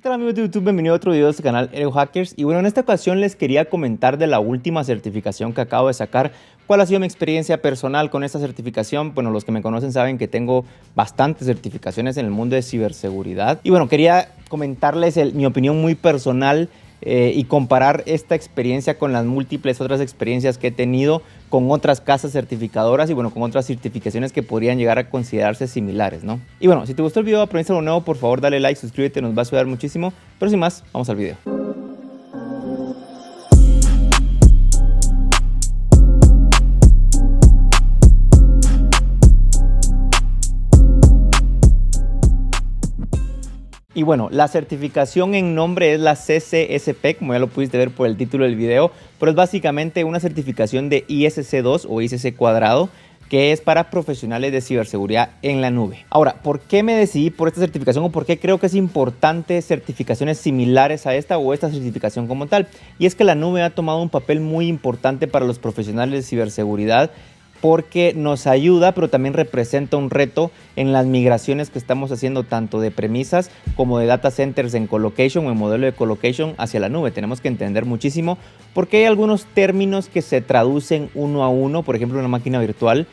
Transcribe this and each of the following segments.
¿Qué tal amigos de YouTube? Bienvenido a otro video de este canal EduHackers. Y bueno, en esta ocasión les quería comentar de la última certificación que acabo de sacar. ¿Cuál ha sido mi experiencia personal con esta certificación? Bueno, los que me conocen saben que tengo bastantes certificaciones en el mundo de ciberseguridad. Y bueno, quería comentarles mi opinión muy personal y comparar esta experiencia con las múltiples otras experiencias que he tenido con otras casas certificadoras y bueno, con otras certificaciones que podrían llegar a considerarse similares, ¿no? Y bueno, si te gustó el video, aprendiste algo nuevo, por favor dale like, suscríbete, nos va a ayudar muchísimo. Pero sin más, vamos al video. Y bueno, la certificación en nombre es la CCSP, como ya lo pudiste ver por el título del video, pero es básicamente una certificación de ISC2 o ISC cuadrado, que es para profesionales de ciberseguridad en la nube. Ahora, ¿por qué me decidí por esta certificación o por qué creo que es importante certificaciones similares a esta o esta certificación como tal? Y es que la nube ha tomado un papel muy importante para los profesionales de ciberseguridad, porque nos ayuda, pero también representa un reto en las migraciones que estamos haciendo tanto de premisas como de data centers en colocation o en modelo de colocation hacia la nube. Tenemos que entender muchísimo porque hay algunos términos que se traducen uno a uno, por ejemplo una máquina virtual,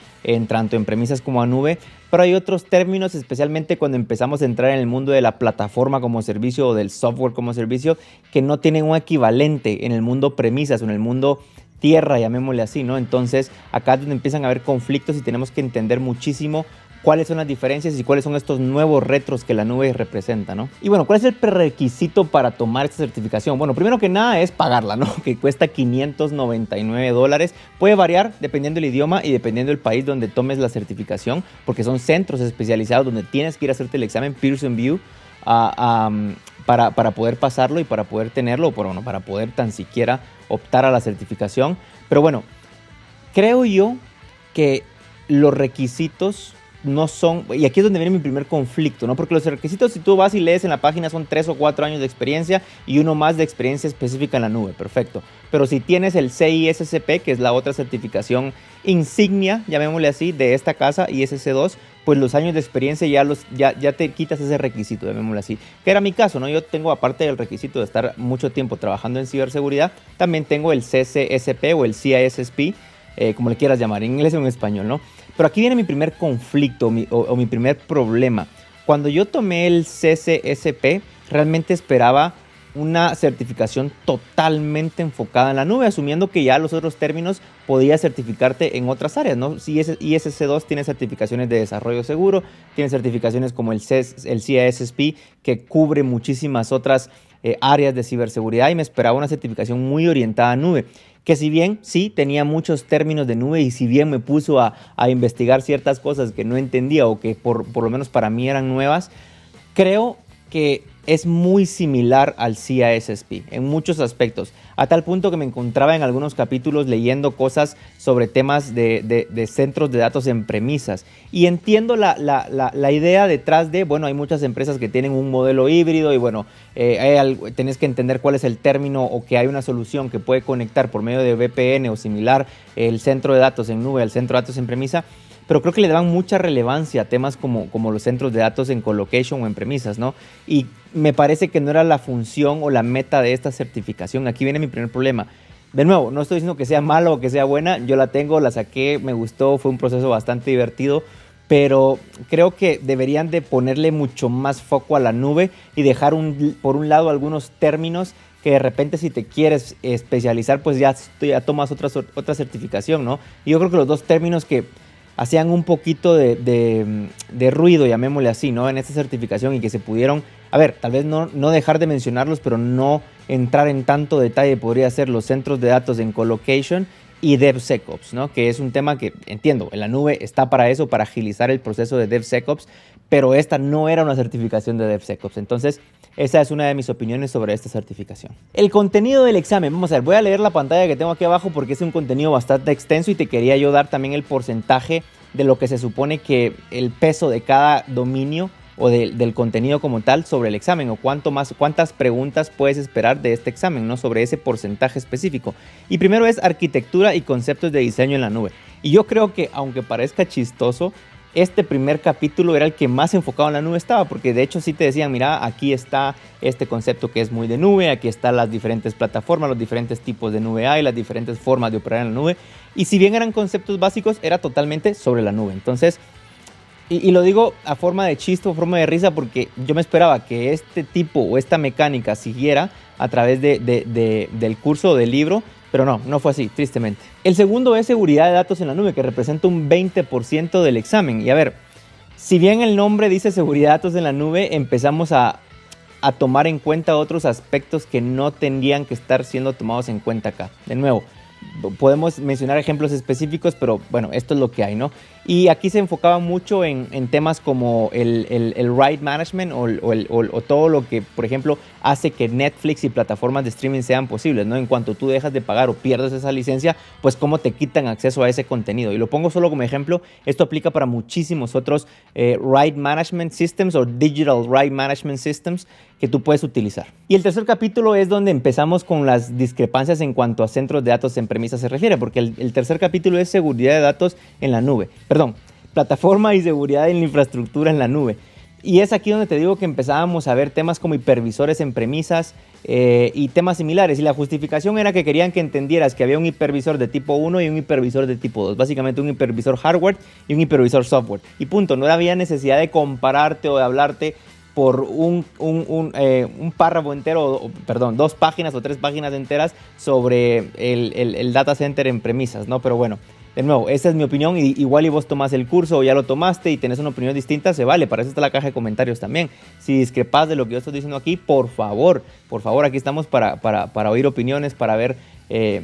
tanto en premisas como a nube, pero hay otros términos, especialmente cuando empezamos a entrar en el mundo de la plataforma como servicio o del software como servicio, que no tienen un equivalente en el mundo premisas o en el mundo tierra, llamémosle así, ¿no? Entonces acá es donde empiezan a haber conflictos y tenemos que entender muchísimo cuáles son las diferencias y cuáles son estos nuevos retos que la nube representa, ¿no? Y bueno, ¿cuál es el prerequisito para tomar esta certificación? Bueno, primero que nada es pagarla, ¿no? Que cuesta $599. Puede variar dependiendo del idioma y dependiendo del país donde tomes la certificación, porque son centros especializados donde tienes que ir a hacerte el examen Pearson VUE para poder pasarlo y para poder tenerlo, bueno, para poder tan siquiera optar a la certificación. Pero bueno, creo yo que los requisitos no son, y aquí es donde viene mi primer conflicto, ¿no? Porque los requisitos, si tú vas y lees en la página, son 3 o 4 años de experiencia y uno más de experiencia específica en la nube, perfecto. Pero si tienes el CISSP, que es la otra certificación insignia, llamémosle así, de esta casa, ISC2, pues los años de experiencia ya te quitas ese requisito, llamémosle así. Que era mi caso, ¿no? Yo tengo, aparte del requisito de estar mucho tiempo trabajando en ciberseguridad, también tengo el CCSP o el CISSP, como le quieras llamar, en inglés o en español, ¿no? Pero aquí viene mi primer conflicto o mi primer problema. Cuando yo tomé el CCSP, realmente esperaba una certificación totalmente enfocada en la nube, asumiendo que ya los otros términos podía certificarte en otras áreas, ¿no? Si ISC2 tiene certificaciones de desarrollo seguro, tiene certificaciones como el CISSP, que cubre muchísimas otras áreas de ciberseguridad, y me esperaba una certificación muy orientada a nube, que si bien sí tenía muchos términos de nube y si bien me puso a investigar ciertas cosas que no entendía o que por lo menos para mí eran nuevas, creo que es muy similar al CISSP en muchos aspectos, a tal punto que me encontraba en algunos capítulos leyendo cosas sobre temas de centros de datos en premisas. Y entiendo la idea detrás de, bueno, hay muchas empresas que tienen un modelo híbrido y bueno, tenés que entender cuál es el término o que hay una solución que puede conectar por medio de VPN o similar el centro de datos en nube al centro de datos en premisa. Pero creo que le daban mucha relevancia a temas como los centros de datos en colocation o en premisas, ¿no? Y me parece que no era la función o la meta de esta certificación. Aquí viene mi primer problema. De nuevo, no estoy diciendo que sea mala o que sea buena. Yo la tengo, la saqué, me gustó, fue un proceso bastante divertido. Pero creo que deberían de ponerle mucho más foco a la nube y dejar por un lado algunos términos que de repente si te quieres especializar, pues ya tomas otra certificación, ¿no? Y yo creo que los dos términos que hacían un poquito de ruido, llamémosle así, ¿no? En esta certificación y que se pudieron, a ver, tal vez no dejar de mencionarlos, pero no entrar en tanto detalle, podría ser los centros de datos en colocation y DevSecOps, ¿no? Que es un tema que, entiendo, en la nube está para eso, para agilizar el proceso de DevSecOps, pero esta no era una certificación de DevSecOps. Entonces, esa es una de mis opiniones sobre esta certificación. El contenido del examen, vamos a ver, voy a leer la pantalla que tengo aquí abajo porque es un contenido bastante extenso y te quería yo dar también el porcentaje de lo que se supone que el peso de cada dominio o del contenido como tal sobre el examen, o cuántas preguntas puedes esperar de este examen, ¿no? Sobre ese porcentaje específico. Y primero es arquitectura y conceptos de diseño en la nube. Y yo creo que, aunque parezca chistoso, este primer capítulo era el que más enfocado en la nube estaba, porque de hecho sí te decían, mira, aquí está este concepto que es muy de nube, aquí están las diferentes plataformas, los diferentes tipos de nube hay, las diferentes formas de operar en la nube, y si bien eran conceptos básicos, era totalmente sobre la nube. Entonces, y lo digo a forma de chiste o forma de risa, porque yo me esperaba que este tipo o esta mecánica siguiera a través del curso o del libro, pero no fue así, tristemente. El segundo es seguridad de datos en la nube, que representa un 20% del examen. Y a ver, si bien el nombre dice seguridad de datos en la nube, empezamos a tomar en cuenta otros aspectos que no tendrían que estar siendo tomados en cuenta acá. De nuevo, podemos mencionar ejemplos específicos, pero bueno, esto es lo que hay, ¿no? Y aquí se enfocaba mucho en temas como el right management o todo lo que, por ejemplo, hace que Netflix y plataformas de streaming sean posibles, ¿no? En cuanto tú dejas de pagar o pierdes esa licencia, pues cómo te quitan acceso a ese contenido. Y lo pongo solo como ejemplo, esto aplica para muchísimos otros right management systems o digital right management systems que tú puedes utilizar. Y el tercer capítulo es donde empezamos con las discrepancias en cuanto a centros de datos en premisas se refiere, porque el tercer capítulo es seguridad de datos en la nube. Perdón, plataforma y seguridad en la infraestructura en la nube. Y es aquí donde te digo que empezábamos a ver temas como hipervisores en premisas y temas similares. Y la justificación era que querían que entendieras que había un hipervisor de tipo 1 y un hipervisor de tipo 2. Básicamente un hipervisor hardware y un hipervisor software. Y punto, no había necesidad de compararte o de hablarte por un párrafo entero, perdón, 2 páginas o 3 páginas enteras sobre el data center en premisas, ¿no? Pero bueno, de nuevo, esa es mi opinión, y igual y vos tomás el curso o ya lo tomaste y tenés una opinión distinta, se vale, para eso está la caja de comentarios también. Si discrepas de lo que yo estoy diciendo aquí, por favor, aquí estamos para oír opiniones, para ver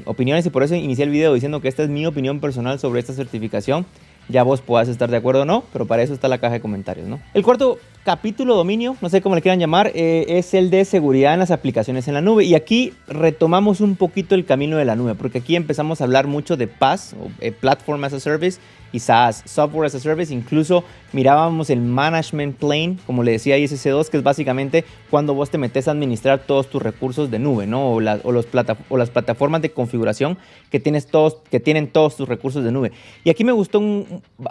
opiniones, y por eso inicié el video diciendo que esta es mi opinión personal sobre esta certificación. Ya vos podás estar de acuerdo o no, pero para eso está la caja de comentarios, ¿no? El cuarto capítulo, dominio, no sé cómo le quieran llamar, es el de seguridad en las aplicaciones en la nube. Y aquí retomamos un poquito el camino de la nube, porque aquí empezamos a hablar mucho de PaaS, o Platform as a Service, y SaaS, Software as a Service. Incluso mirábamos el Management Plane, como le decía ISC2, que es básicamente cuando vos te metes a administrar todos tus recursos de nube, ¿no? O las plataformas de configuración que tienen todos tus recursos de nube. Y aquí me gustó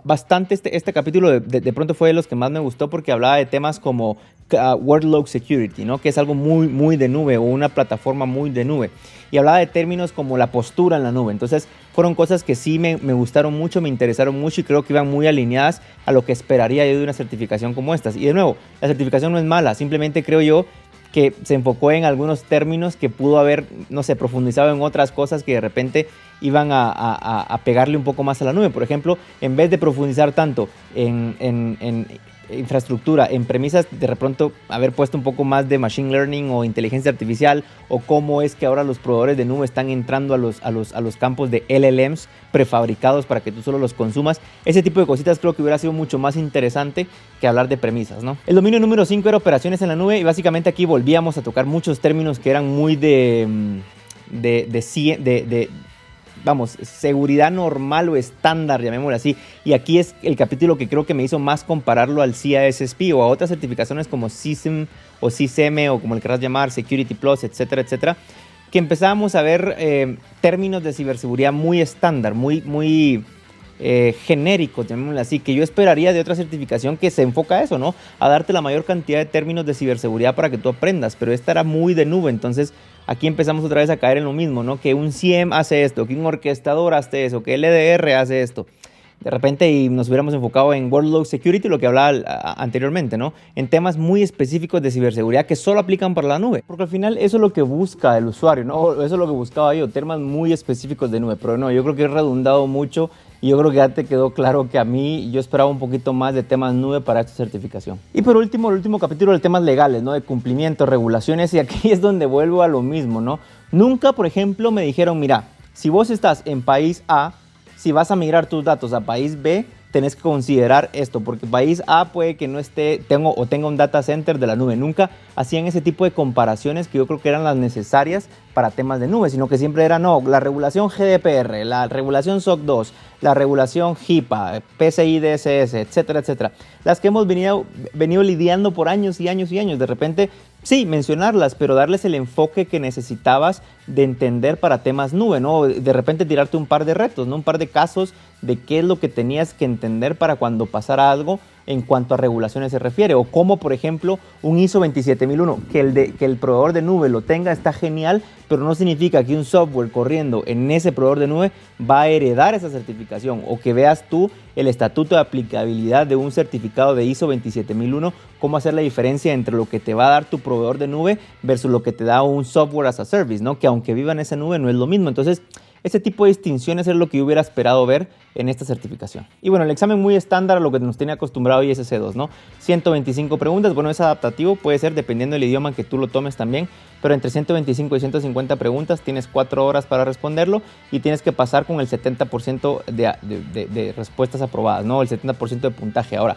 bastante este capítulo, de pronto fue de los que más me gustó, porque hablaba de temas como Workload Security, ¿no? Que es algo muy de nube, o una plataforma muy de nube. Y hablaba de términos como la postura en la nube. Entonces fueron cosas que sí me gustaron mucho, me interesaron mucho, y creo que iban muy alineadas a lo que esperaría yo de una certificación como estas. Y de nuevo, la certificación no es mala, simplemente creo yo que se enfocó en algunos términos que pudo haber, no sé, profundizado en otras cosas que de repente iban a pegarle un poco más a la nube. Por ejemplo, en vez de profundizar tanto en infraestructura, en premisas, de pronto haber puesto un poco más de machine learning o inteligencia artificial, o cómo es que ahora los proveedores de nube están entrando a los campos de LLMs prefabricados para que tú solo los consumas. Ese tipo de cositas creo que hubiera sido mucho más interesante que hablar de premisas, ¿no? El dominio número 5 era operaciones en la nube, y básicamente aquí volvíamos a tocar muchos términos que eran muy vamos, seguridad normal o estándar, llamémoslo así. Y aquí es el capítulo que creo que me hizo más compararlo al CISSP o a otras certificaciones como CISM o CISM, o como le quieras llamar, Security Plus, etcétera, etcétera, que empezábamos a ver términos de ciberseguridad muy estándar, muy genéricos, llamémoslo así, que yo esperaría de otra certificación que se enfoca a eso, ¿no? A darte la mayor cantidad de términos de ciberseguridad para que tú aprendas, pero esta era muy de nube. Entonces aquí empezamos otra vez a caer en lo mismo, ¿no? Que un CIEM hace esto, que un orquestador hace eso, que el EDR hace esto. De repente, y nos hubiéramos enfocado en Workload Security, lo que hablaba anteriormente, ¿no? En temas muy específicos de ciberseguridad que solo aplican para la nube. Porque al final eso es lo que busca el usuario, ¿no? Eso es lo que buscaba yo, temas muy específicos de nube. Pero no, yo creo que he redundado mucho, y yo creo que ya te quedó claro que a mí yo esperaba un poquito más de temas nube para esta certificación. Y por último, el último capítulo de temas legales, ¿no? De cumplimiento, regulaciones, y aquí es donde vuelvo a lo mismo, ¿no? Nunca, por ejemplo, me dijeron, mira, si vos estás en país A, si vas a migrar tus datos a país B, tenés que considerar esto, porque país A puede que no tenga un data center de la nube. Nunca hacían ese tipo de comparaciones que yo creo que eran las necesarias para temas de nube, sino que siempre era, no, la regulación GDPR, la regulación SOC 2, la regulación HIPAA, PCI DSS, etcétera, etcétera. Las que hemos venido lidiando por años y años y años. De repente, sí, mencionarlas, pero darles el enfoque que necesitabas de entender para temas nube, ¿no? De repente tirarte un par de retos, ¿no? Un par de casos de qué es lo que tenías que entender para cuando pasara algo en cuanto a regulaciones se refiere, o como por ejemplo un ISO 27001, que el proveedor de nube lo tenga está genial, pero no significa que un software corriendo en ese proveedor de nube va a heredar esa certificación, o que veas tú el estatuto de aplicabilidad de un certificado de ISO 27001, cómo hacer la diferencia entre lo que te va a dar tu proveedor de nube versus lo que te da un software as a service, ¿no? Que aunque viva en esa nube no es lo mismo. Entonces, ese tipo de distinciones es lo que yo hubiera esperado ver en esta certificación. Y bueno, el examen muy estándar a lo que nos tiene acostumbrado ISC2, ¿no? 125 preguntas, bueno, es adaptativo, puede ser dependiendo del idioma que tú lo tomes también, pero entre 125 y 150 preguntas tienes 4 horas para responderlo y tienes que pasar con el 70% de respuestas aprobadas, ¿no? El 70% de puntaje. Ahora,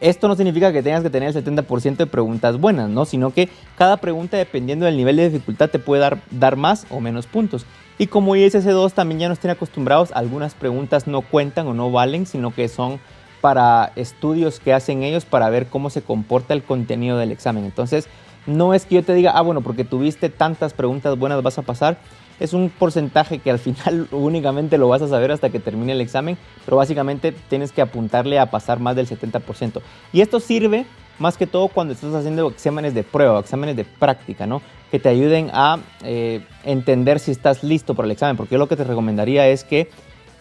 esto no significa que tengas que tener el 70% de preguntas buenas, ¿no? Sino que cada pregunta, dependiendo del nivel de dificultad, te puede dar más o menos puntos. Y como ISC2 también ya nos tiene acostumbrados, algunas preguntas no cuentan o no valen, sino que son para estudios que hacen ellos para ver cómo se comporta el contenido del examen. Entonces, no es que yo te diga, bueno, porque tuviste tantas preguntas buenas vas a pasar. Es un porcentaje que al final únicamente lo vas a saber hasta que termine el examen, pero básicamente tienes que apuntarle a pasar más del 70%. Y esto sirve más que todo cuando estás haciendo exámenes de prueba, exámenes de práctica, ¿no? Que te ayuden a entender si estás listo para el examen, porque yo lo que te recomendaría es que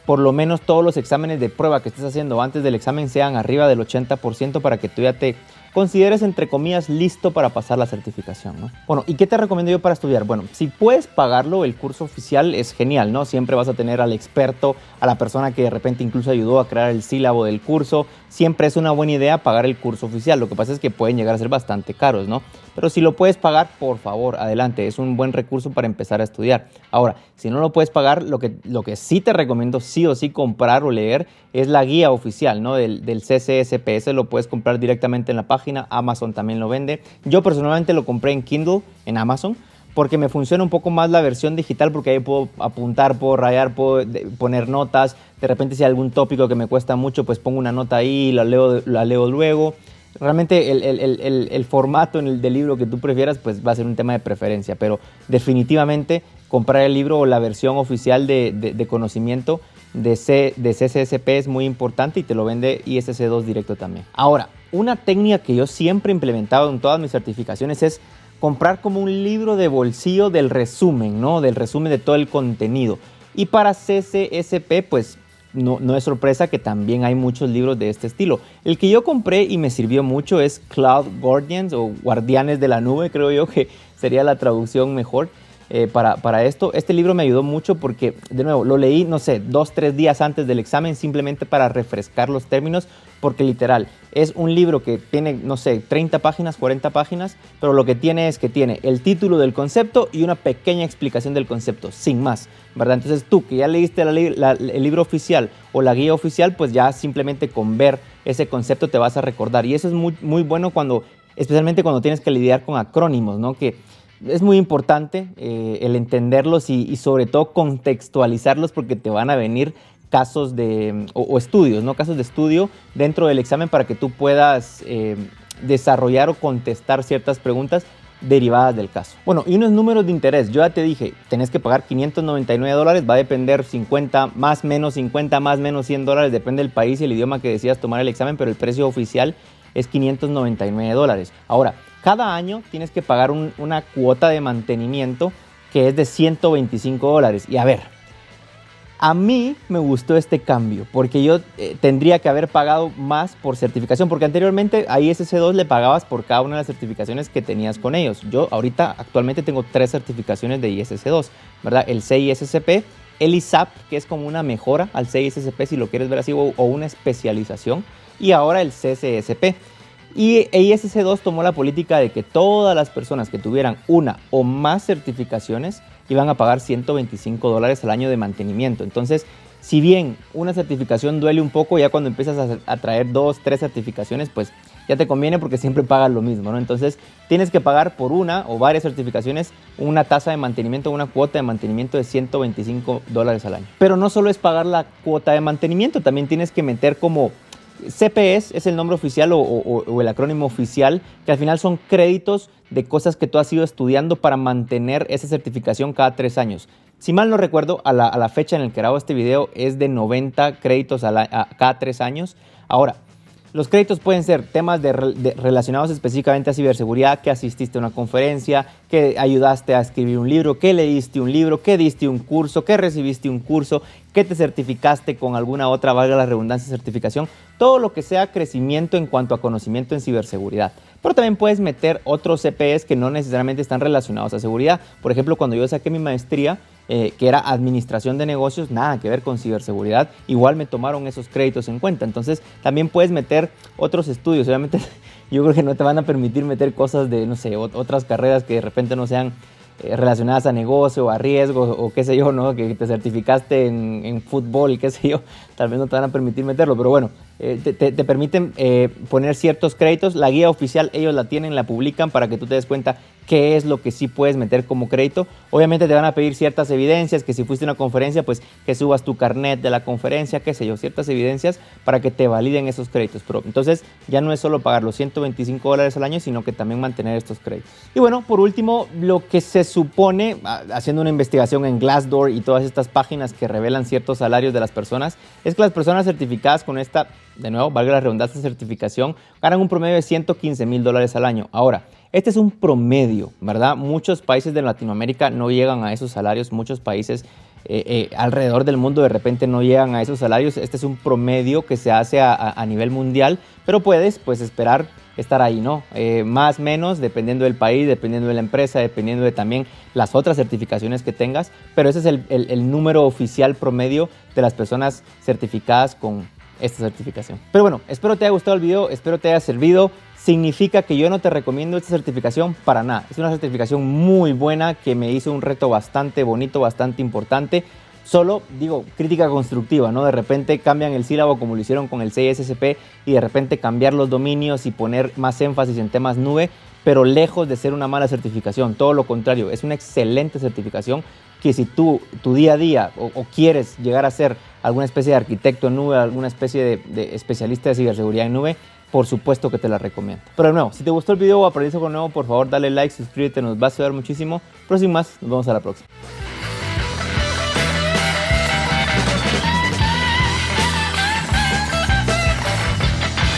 por lo menos todos los exámenes de prueba que estés haciendo antes del examen sean arriba del 80% para que tú ya te consideres, entre comillas, listo para pasar la certificación, ¿no? Bueno, ¿y qué te recomiendo yo para estudiar? Bueno, si puedes pagarlo, el curso oficial es genial, ¿no? Siempre vas a tener al experto, a la persona que de repente incluso ayudó a crear el sílabo del curso. Siempre es una buena idea pagar el curso oficial. Lo que pasa es que pueden llegar a ser bastante caros, ¿no? Pero si lo puedes pagar, por favor, adelante. Es un buen recurso para empezar a estudiar. Ahora, si no lo puedes pagar, lo que sí te recomiendo sí o sí comprar o leer es la guía oficial, ¿no? del CCSP. Ese lo puedes comprar directamente en la página. Amazon también lo vende. Yo personalmente lo compré en Kindle, en Amazon, porque me funciona un poco más la versión digital, porque ahí puedo apuntar, puedo rayar, puedo poner notas. De repente si hay algún tópico que me cuesta mucho, pues pongo una nota ahí y la leo luego. Realmente el formato del libro que tú prefieras pues va a ser un tema de preferencia, pero definitivamente comprar el libro o la versión oficial de conocimiento de CCSP es muy importante y te lo vende ISC2 directo también. Ahora, una técnica que yo siempre he implementado en todas mis certificaciones es comprar como un libro de bolsillo del resumen, ¿no? Del resumen de todo el contenido. Y para CCSP, pues no es sorpresa que también hay muchos libros de este estilo. El que yo compré y me sirvió mucho es Cloud Guardians o Guardianes de la Nube, creo yo que sería la traducción mejor para esto. Este libro me ayudó mucho porque, de nuevo, lo leí, no sé, 2-3 días antes del examen simplemente para refrescar los términos, porque literal, es un libro que tiene, no sé, 30 páginas, 40 páginas, pero lo que tiene es que tiene el título del concepto y una pequeña explicación del concepto, sin más, ¿verdad? Entonces tú que ya leíste el libro oficial o la guía oficial, pues ya simplemente con ver ese concepto te vas a recordar. Y eso es muy, muy bueno especialmente cuando tienes que lidiar con acrónimos, ¿no? Que es muy importante el entenderlos y sobre todo contextualizarlos, porque te van a venir casos o estudios, ¿no? Casos de estudio dentro del examen para que tú puedas desarrollar o contestar ciertas preguntas derivadas del caso. Bueno, y unos números de interés. Yo ya te dije, tenés que pagar $599, va a depender 50, más menos 50, más menos $100, depende del país y el idioma que decidas tomar el examen, pero el precio oficial es $599. Ahora, cada año tienes que pagar una cuota de mantenimiento que es de $125. Y a ver, a mí me gustó este cambio porque yo tendría que haber pagado más por certificación, porque anteriormente a ISC2 le pagabas por cada una de las certificaciones que tenías con ellos. Yo ahorita actualmente tengo 3 certificaciones de ISC2, ¿verdad? El CISSP, el ISAP, que es como una mejora al CISSP si lo quieres ver así, o una especialización, y ahora el CCSP. Y ISC2 tomó la política de que todas las personas que tuvieran una o más certificaciones iban a pagar $125 al año de mantenimiento. Entonces, si bien una certificación duele un poco, ya cuando empiezas a traer 2, 3 certificaciones, pues ya te conviene porque siempre pagas lo mismo, ¿no? Entonces, tienes que pagar por una o varias certificaciones una tasa de mantenimiento, una cuota de mantenimiento de $125 al año. Pero no solo es pagar la cuota de mantenimiento, también tienes que meter como CPEs es el nombre oficial o el acrónimo oficial, que al final son créditos de cosas que tú has ido estudiando para mantener esa certificación cada 3 años. Si mal no recuerdo, a la fecha en la que grabo este video es de 90 créditos cada 3 años. Ahora, los créditos pueden ser temas relacionados específicamente a ciberseguridad, que asististe a una conferencia, que ayudaste a escribir un libro, que leíste un libro, que diste un curso, que recibiste un curso, que te certificaste con alguna otra, valga la redundancia, certificación. Todo lo que sea crecimiento en cuanto a conocimiento en ciberseguridad. Pero también puedes meter otros CPEs que no necesariamente están relacionados a seguridad. Por ejemplo, cuando yo saqué mi maestría, que era administración de negocios, nada que ver con ciberseguridad, igual me tomaron esos créditos en cuenta. Entonces también puedes meter otros estudios. Obviamente yo creo que no te van a permitir meter cosas de, no sé, otras carreras que de repente no sean relacionadas a negocio, a riesgo o qué sé yo, ¿no? Que te certificaste en fútbol, qué sé yo, tal vez no te van a permitir meterlo, pero bueno, te permiten poner ciertos créditos. La guía oficial ellos la tienen, la publican para que tú te des cuenta qué es lo que sí puedes meter como crédito. Obviamente te van a pedir ciertas evidencias, que si fuiste a una conferencia, pues que subas tu carnet de la conferencia, qué sé yo, ciertas evidencias para que te validen esos créditos. Pero entonces ya no es solo pagar los $125 al año, sino que también mantener estos créditos. Y bueno, por último, lo que se supone, haciendo una investigación en Glassdoor y todas estas páginas que revelan ciertos salarios de las personas, es que las personas certificadas con esta, de nuevo, valga la redundancia, certificación, ganan un promedio de $115,000 al año. Ahora, este es un promedio, ¿verdad? Muchos países de Latinoamérica no llegan a esos salarios, muchos países alrededor del mundo de repente no llegan a esos salarios. Este es un promedio que se hace a nivel mundial, pero puedes pues esperar estar ahí, ¿no? Más, menos, dependiendo del país, dependiendo de la empresa, dependiendo de también las otras certificaciones que tengas, pero ese es el número oficial promedio de las personas certificadas con esta certificación. Pero bueno, espero te haya gustado el video, espero te haya servido. Significa que yo no te recomiendo esta certificación para nada. Es una certificación muy buena que me hizo un reto bastante bonito, bastante importante. Solo, digo, crítica constructiva, ¿no? De repente cambian el sílabo como lo hicieron con el CISSP y de repente cambiar los dominios y poner más énfasis en temas nube, pero lejos de ser una mala certificación. Todo lo contrario, es una excelente certificación que si tu día a día o quieres llegar a ser alguna especie de arquitecto en nube, alguna especie de especialista de ciberseguridad en nube, por supuesto que te la recomiendo. Pero de nuevo, si te gustó el video o aprendiste algo nuevo, por favor dale like, suscríbete, nos va a ayudar muchísimo. Pero sin más, nos vemos a la próxima.